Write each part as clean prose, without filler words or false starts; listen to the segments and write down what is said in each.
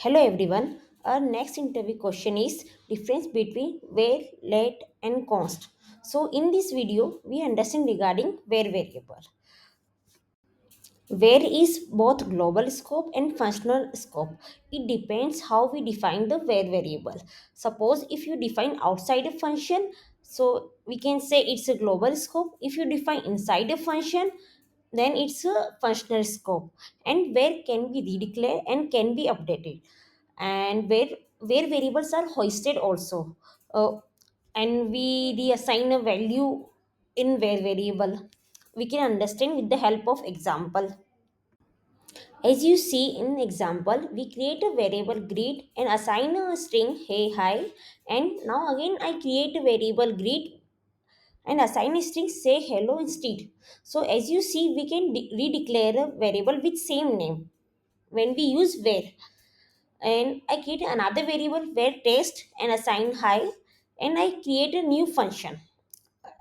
Hello everyone. Our next interview question is difference between where, let and const. So in this video we understand regarding where variable. Where is both global scope and functional scope. It depends how we define the where variable. Suppose if you define outside a function, so we can say it's a global scope. If you define inside a function, then it's a functional scope. And where can be redeclared and can be updated. And where variables are hoisted also. And we reassign a value in where variable. We can understand with the help of example. As you see in example, we create a variable greet and assign a string hey hi, and now again I create a variable greet and assign a string say hello instead. So as you see, we can redeclare a variable with same name when we use where. And I create another variable where test and assign hi, and I create a new function,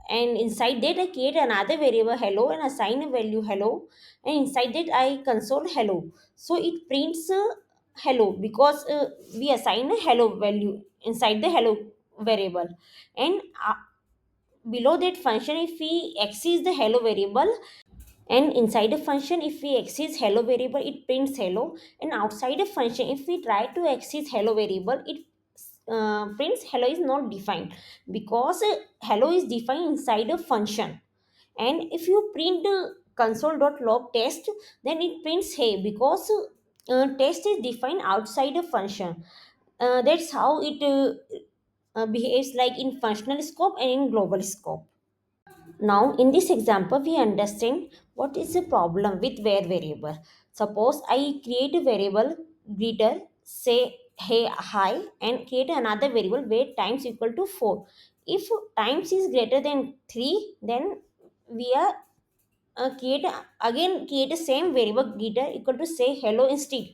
and inside that I create another variable hello and assign a value hello, and inside that I console hello. So it prints hello because we assign a hello value inside the hello variable. And below that function, if we access the hello variable, and inside a function if we access hello variable, it prints hello. And outside a function, if we try to access hello variable, it prints hello is not defined, because hello is defined inside a function. And if you print console.log test, then it prints hey, because test is defined outside a function. That's how it behaves like in functional scope and in global scope. Now, in this example, we understand what is the problem with where variable. Suppose I create a variable greeter, say hey hi, and create another variable where times equal to 4. If times is greater than 3, then we are create a same variable greeter equal to say hello instead.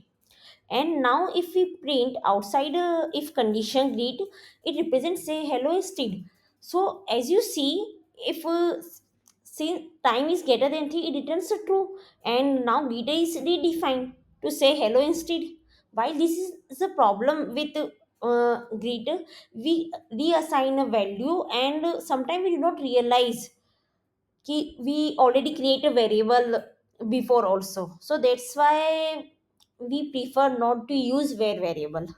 And now if we print outside if condition greet, it represents say hello instead. So as you see, if since time is greater than 3, it returns a true. And now greeter is redefined to say hello instead. While this is a problem with greeter, we reassign a value, and sometimes we do not realize we already create a variable before also. So that's why we prefer not to use where variable.